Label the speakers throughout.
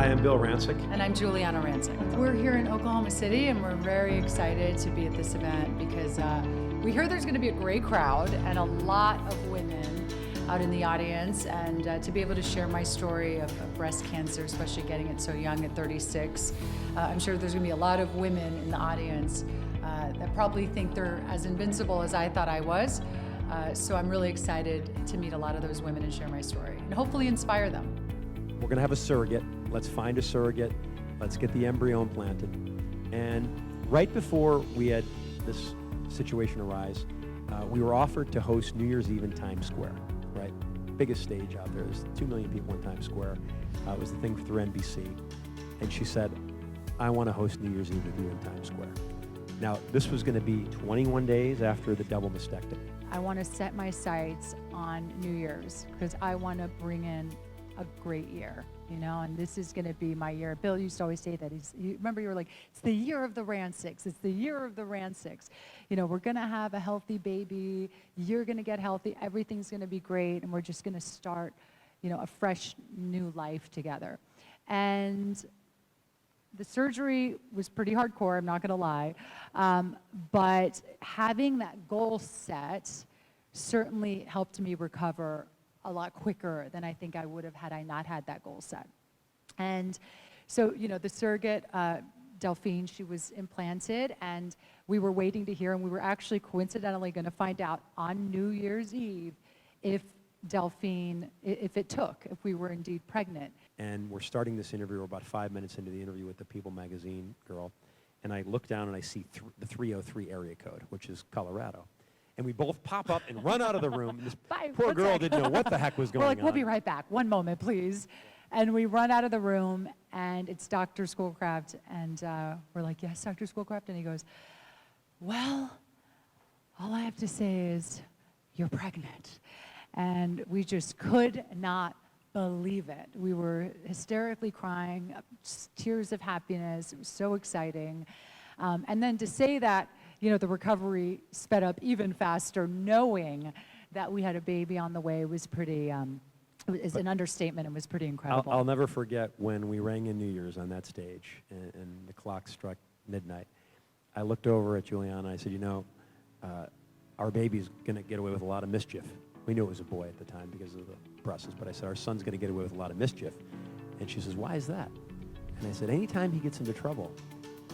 Speaker 1: Hi, I'm Bill Rancic.
Speaker 2: And I'm Giuliana Rancic. We're here in Oklahoma City, and we're very excited to be at this event because we hear there's going to be a great crowd and a lot of women out in the audience, and to be able to share my story of breast cancer, especially getting it so young at 36. I'm sure there's going to be a lot of women in the audience that probably think they're as invincible as I thought I was. So I'm really excited to meet a lot of those women and share my story and hopefully inspire them.
Speaker 1: We're going to have a surrogate. Let's find a surrogate. Let's get the embryo implanted. And right before we had this situation arise, we were offered to host New Year's Eve in Times Square, right? Biggest stage out there. There's 2 million people in Times Square. It was the thing through NBC. And she said, I want to host New Year's Eve with you in Times Square. Now, this was going to be 21 days after the double mastectomy.
Speaker 2: I want to set my sights on New Year's because I want to bring in a great year, you know, and this is going to be my year. Bill used to always say that. Remember, you were like, it's the year of the Rancics. It's the year of the Rancics. You know, we're going to have a healthy baby. You're going to get healthy. Everything's going to be great. And we're just going to start, you know, a fresh new life together. And the surgery was pretty hardcore, I'm not going to lie. But having that goal set certainly helped me recover a lot quicker than I think I would have had I not had that goal set. And so, you know, the surrogate, Delphine, she was implanted, and we were waiting to hear, and we were actually coincidentally going to find out on New Year's Eve if Delphine, if we were indeed pregnant.
Speaker 1: And we're starting this interview. We're about 5 minutes into the interview with the People magazine girl. And I look down and I see the 303 area code, which is Colorado. And we both pop up and run out of the room. And this poor girl didn't know what the heck was going on.
Speaker 2: We're like, we'll be right back. One moment, please. And we run out of the room, and it's Dr. Schoolcraft. And we're like, yes, Dr. Schoolcraft. And he goes, well, all I have to say is you're pregnant. And we just could not believe it. We were hysterically crying, tears of happiness. It was so exciting. And then to say that, you know, the recovery sped up even faster, knowing that we had a baby on the way was pretty, is an understatement. It was pretty incredible.
Speaker 1: I'll never forget when we rang in New Year's on that stage and the clock struck midnight. I looked over at Giuliana. I said, you know, our baby's going to get away with a lot of mischief. We knew it was a boy at the time because of the process, but I said, our son's going to get away with a lot of mischief. And she says, why is that? And I said, anytime he gets into trouble,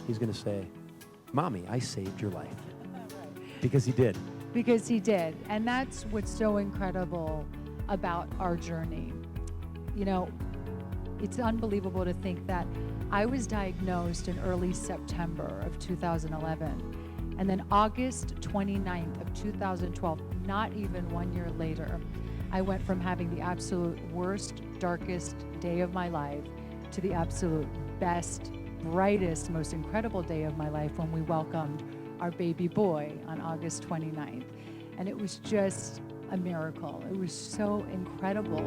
Speaker 1: he's going to say, Mommy, I saved your life. Right. Because he did.
Speaker 2: Because he did. And that's what's so incredible about our journey. You know, it's unbelievable to think that I was diagnosed in early September of 2011. And then August 29th of 2012, not even 1 year later, I went from having the absolute worst, darkest day of my life to the absolute best, brightest, most incredible day of my life when we welcomed our baby boy on August 29th. And it was just a miracle. It was so incredible.